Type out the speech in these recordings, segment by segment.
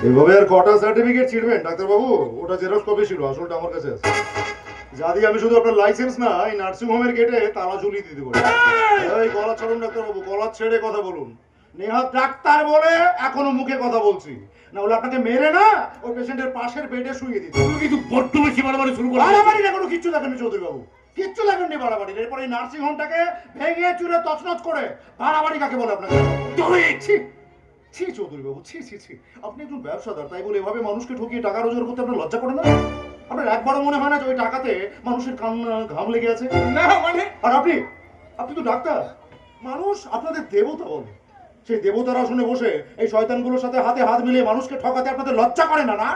এভাবে আর কটা সার্টিফিকেট ছিড়বেন ডাক্তারবাবু? ওটা জেরক্স কপি ছিল, আসলটা আমার কাছে আছে। যা দিয়ে আমি শুধু আপনার লাইসেন্স না, এই নার্সিং হোমের গেটে তালা ঝুলিয়ে দিতে পারি। এই গলা ছাড়ুন ডাক্তারবাবু, গলা ছেড়ে কথা বলুন। নেহাত ডাক্তার বলে এখনো মুখে কথা বলছি, না হলে আপনাকে মেরে না ওই পেশেন্টের পাশের বেডে শুয়ে দিত। তুমি কিন্তু বড্ড বেশি বাড়াবাড়ি শুরু করো। বাড়াবাড়ি না, কোনো কিচ্ছু দেখেননি চৌধুরী বাবু, কিচ্ছু দেখেননি বাড়াবাড়ি। এরপর এই নার্সিং হোমটাকে ভেঙে চুরে তছনছ করে বাড়াবাড়ি কাকে বলে আপনাকে? ছি ছি চৌধুরী বাবু, ছি ছি ছি। আপনি একজন ব্যবসাদার, তাই বলে এভাবে মানুষকে ঠকিয়ে টাকা রোজগার করতে আপনার লজ্জা করে না? আপনার একবারও মনে হয় না যে ওই টাকাতে মানুষের ঘাম লেগে আছে? না মানে? আর আপনি আপনি তো ডাক্তার, মানুষ আপনাদের দেবতা বলে। সেই দেবতার আসনে বসে এই শয়তানগুলোর সাথে হাতে হাত মিলিয়ে মানুষকে ঠকাতে আপনাদের লজ্জা করে না? না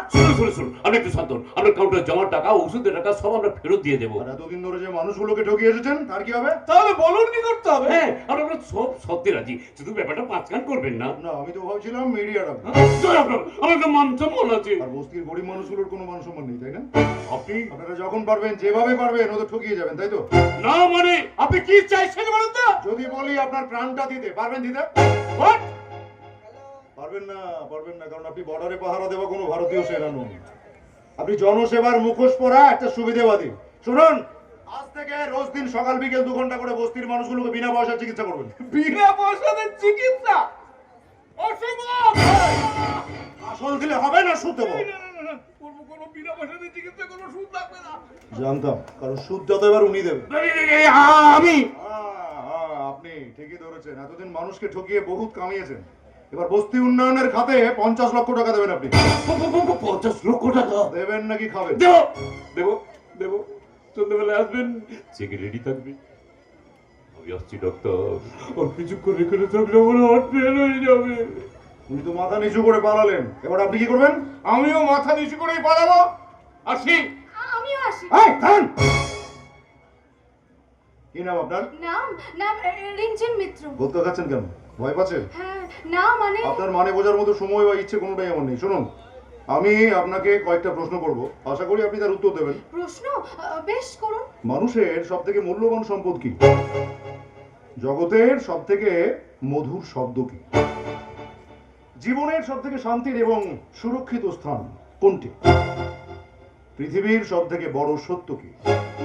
শুনুন, আপনি একটু শান্ত হন। আপনার কাউন্টার জমার টাকা, ওষুধের টাকা সব আমরা ফেরত দিয়ে দেবো। আর এতদিন ধরে যে মানুষগুলোকে ঠকিয়ে এসেছেন তার কি হবে? তাহলে বলুন কি করতে হবে? হ্যাঁ, আমরা সব সত্যি রাজি, শুধু ব্যাপারটা পাঁচকান করবেন না। না, আমি তো ভাবছিলাম মিডিয়া ডাক্তার। আমার তো মান সম্মান আছে। আর বস্তির গরিব মানুষগুলোর কোনো মান সম্মান নেই, তাই না? আপনারা যখন পারবেন, যেভাবে পারবেন ওদের ঠকিয়ে যাবেন, তাই তো? না মানে আপনি কি চাইছেন বলুন তো? যদি বলি আপনার প্রাণটা দিতে পারবেন, দিতে পারবেন না, কারণ আপনি বর্ডারে পাহারা দেওয়া কোনো ভারতীয় সেনা নন। আপনি জনসেবার মুখোশ পরা একটা সুবিধাবাদী। শুনুন, আজ থেকে রোজ দিন সকাল বিকেল 2 ঘন্টা করে বস্তির মানুষগুলোকে বিনা পয়সায় চিকিৎসা করবেন। বিনা পয়সাতে চিকিৎসা? অসম্ভব! আসল দিলে হবে না, সুদ দেবো। কোনো বিনা পয়সাতে চিকিৎসা কোনো সুদ লাগবে না। জানতাম, কারণ সুদ যত এবার উনি দেবেন। আমি আপনি ঠিকই ধরেছেন, এতদিন মানুষকে ঠকিয়ে বহুত কামিয়েছেন। এবার বস্তি উন্নয়নের খাতে 50 লক্ষ টাকা দেবেন আপনি। 50 লক্ষ টাকা দেবেন নাকি খাবেন? দেবো। সন্ধ্যাবেলায় আসবেন, চেকে রেডি থাকবে। আমি আসছি ডাক্তার। আর কিছুক্ষণ এখানে থাকলে আমার হার্ট ফেল হয়ে যাবে। উনি তো মাথা নিচু করে পালালেন, এবার আপনি কি করবেন? আমিও মাথা নিচু করেই পালাবো। আসি। আমিও আসি। এই থাম! কি নাম আপনার? নাম রিঞ্চিন মিত্র। বোধকা খাচ্ছেন কেন? ভয় পাচ্ছেন? হ্যাঁ, না মানে আপনার মানে বোঝার মতো সময় বা ইচ্ছে কোনোটাই আমার নেই। শুনুন, আমি আপনাকে কয়েকটা প্রশ্ন করব, আশা করি আপনি তার উত্তর দেবেন। প্রশ্ন? বেশ করুন। মানুষের সবথেকে মূল্যবান সম্পদ কি? জগতের সবথেকে মধুর শব্দ কি? জীবনের সবথেকে শান্তির এবং সুরক্ষিত স্থান কোনটি? পৃথিবীর সবথেকে বড় সত্য কি?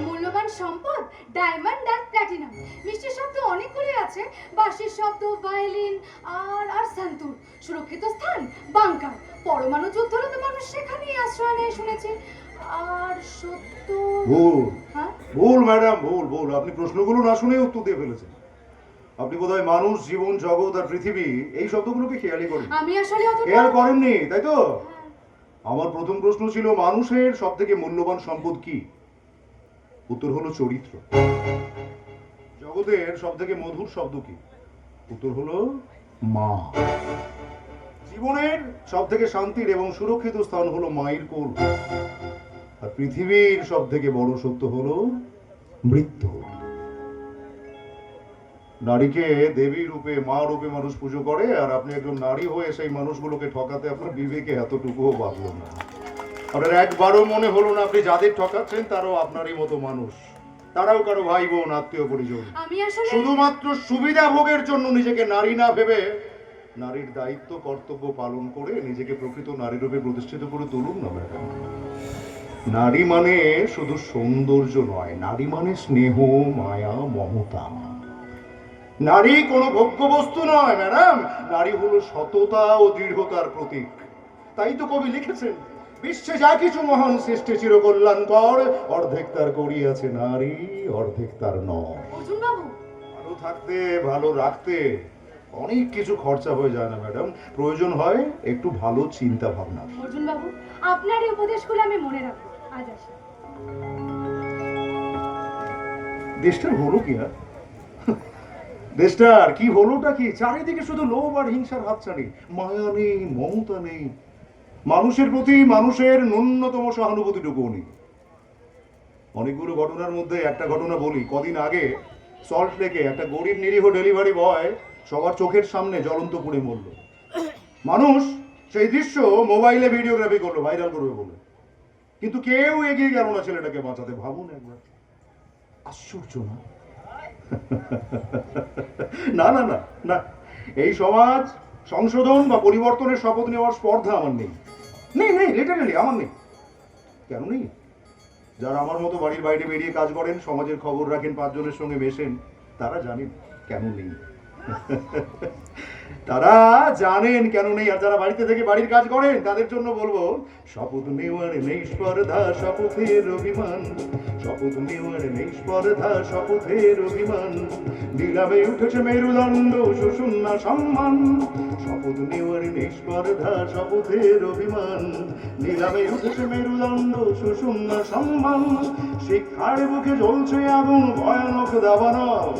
মূল্যবান সম্পদ ডায়মন্ড আর প্ল্যাটিনাম। মিষ্টির শব্দ অনেকগুলি আছে, বাঁশির শব্দ, ভায়োলিন আর সান্তুর। সুরক্ষিত স্থান বাংকার। পরমাণু যুদ্ধ হলে তো মানুষ সেখানেই আশ্রয় নেয় শুনেছি। আর সত্য? ভুল। হ্যাঁ, ভুল ম্যাডাম, ভুল। আপনি প্রশ্নগুলো না শুনে উত্তর দিয়ে ফেলেছেন। আপনি বোধহয় মানুষ, জীবন, জগৎ আর পৃথিবী এই শব্দগুলোকে খেয়ালই করেন। আমি আসলে অত খেয়াল করেননি, তাই তো? আমার প্রথম প্রশ্ন ছিল মানুষের সবথেকে মূল্যবান সম্পদ কি? উত্তর হলো চরিত্র। জগতের সবথেকে মধুর শব্দ কি? উত্তর হলো মা। জীবনের সবথেকে শান্তির এবং সুরক্ষিত স্থান হলো মায়ের কোল। আর পৃথিবীর সবথেকে বড় সত্য হলো মৃত্যু। নারীকে দেবী রূপে, মা রূপে মানুষ পুজো করে, আর আপনি একজন নারী হয়ে সেই মানুষগুলোকে ঠকাতে আপনার বিবেকে এতটুকুও বাঁধলো না। আপনার একবারও মনে হলো না আপনি যাদের ঠকাচ্ছেন তারাও আপনারই মতো মানুষ, তারাও কারো ভাই বোন, আত্মীয় পরিজন। আমি আসলে শুধুমাত্র সুবিধা ভোগের জন্য নিজেকে নারী না ভেবে নারীর দায়িত্ব কর্তব্য পালন করে নিজেকে প্রকৃত নারী রূপে প্রতিষ্ঠিত করে তুলুন না ম্যাডাম। নারী মানে শুধু সৌন্দর্য নয়, নারী মানে স্নেহ, মায়া, মমতা। নারী কোনো ভোগ্য বস্তু নয় ম্যাডাম, নারী হলো সততা ও দৃঢ়তার প্রতীক। তাই তো কবি লিখেছেন, বিশ্বে যা কিছু মহান সৃষ্টি চিরকল্যাণকর, অর্ধেক তার করিয়াছে নারী, অর্ধেক তার নয়। অর্জুন বাবু, ভালো থাকতে, ভালো রাখতে অনেক কিছু খরচা হয়ে যায় না ম্যাডাম, প্রয়োজন হয় একটু ভালো চিন্তা ভাবনা। অর্জুন বাবু, আপনার এই উপদেশগুলো আমি মনে রাখবো। আজ আসি। দেশটার হলো কি? আর দেশটার কি হলোটা কি? চারিদিকে শুধু লোভ আর হিংসার হাতছানি, মায়া নেই, মমতা নেই, মানুষের প্রতি মানুষের ন্যূনতম সহানুভূতিটুকুও নেই। অনেকগুলো ঘটনার মধ্যে একটা ঘটনা বলি। কদিন আগে সল্ট লেকে একটা গরিব নিরীহ ডেলিভারি বয় সবার চোখের সামনে জ্বলন্ত পুড়ে মরল। মানুষ সেই দৃশ্য মোবাইলে ভিডিওগ্রাফি করলো, ভাইরাল করবে বলে, কিন্তু কেউ এগিয়ে গেল না ছেলেটাকে বাঁচাতে। ভাবুন একবার, আশ্চর্য না? না না না না, এই সমাজ সংশোধন বা পরিবর্তনের শপথ নেওয়ার স্পর্ধা আমার নেই, নেই নেই, লিটারালি আমার নেই। কেন নেই? যারা আমার মতো বাড়ির বাইরে বেরিয়ে কাজ করেন, সমাজের খবর রাখেন, 5 জনের সঙ্গে মেশেন, তারা জানেন কেন নেই। তারা জানেন কেন নেই। আর যারা বাড়িতে থেকে বাড়ির কাজ করেন, তাদের জন্য বলবো, শপথ নেওয়ার নেই স্পর্ধা, শপথের অভিমান। শপথ নেওয়ার নেই স্পর্ধা, শপথের অভিমান। নিলামে উঠেছে মেরুদণ্ড, শোষণ না সম্মান। শপথ নেওয়ার নেই স্পর্ধা, শপথের অভিমান। নিলামে উঠেছে মেরুদণ্ড, শোষণ না সম্মান। শিক্ষার বুকে জ্বলছে আগুন, ভয়ানক দাবানল।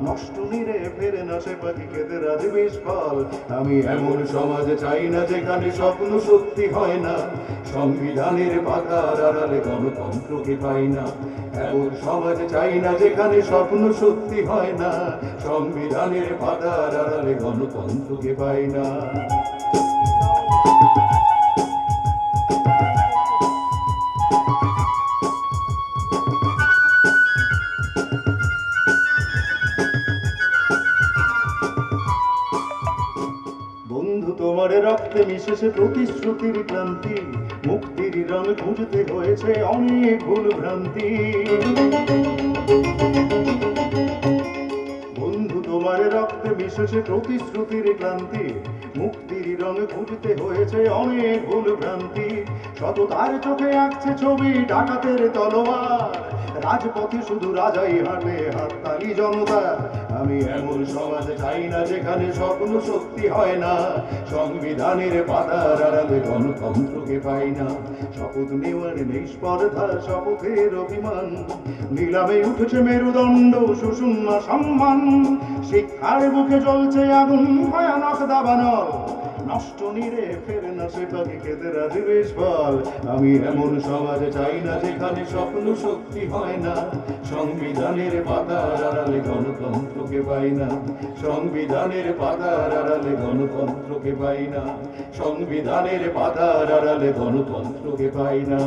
নষ্ট নিরে ফেরে না সে পাখি, খেতে রাজে বিষ ফল। আমি এমন সমাজে চাই না যেখানে স্বপ্ন সত্যি হয় না, সংবিধানের পাতার আড়ালে গণতন্ত্রকে পাই না। এমন সমাজে চাই না যেখানে স্বপ্ন সত্যি হয় না, সংবিধানের পাতার আড়ালে গণতন্ত্রকে পাই না। বন্ধু তোমার রক্তে মিশেছে প্রতিশ্রুতির ক্লান্তি, মুক্তির রং খুঁজতে হয়েছে অনেক ভুল ভ্রান্তি। বন্ধু তোমার রক্তে মিশেছে প্রতিশ্রুতির ক্লান্তি, মুক্তির রং খুঁজতে হয়েছে অনেক ভুল ভ্রান্তি। সততার চোখে আঁকছে ছবি ডাকাতের তলোয়ার, রাজপথে শুধু রাজাই হাঁটে, হাততালি জনতা। আমি এমন সমাজ চাই না যেখানে স্বপ্ন সত্যি হয় না, সংবিধানের পাতার আড়ালে গণতন্ত্রকে পাই না। শপথ নেওয়ার নেই স্পর্ধা, শপথের অভিমান। নিলামে উঠেছে মেরুদণ্ড, শোষণ না সম্মান। শিক্ষার বুকে জ্বলছে আগুন, ভয়ানক দাবানল। নষ্ট নিরে ফেরে না সে পাখি, খেতে রাজে বিষ ফল। আমি এমন সমাজে চাই না যেখানে স্বপ্ন সত্যি হয় না, সংবিধানের পাতার আড়ালে গণতন্ত্রকে পাই না। সংবিধানের পাতার আড়ালে গণতন্ত্রকে পাই না, সংবিধানের পাতার আড়ালে গণতন্ত্রকে পাই না।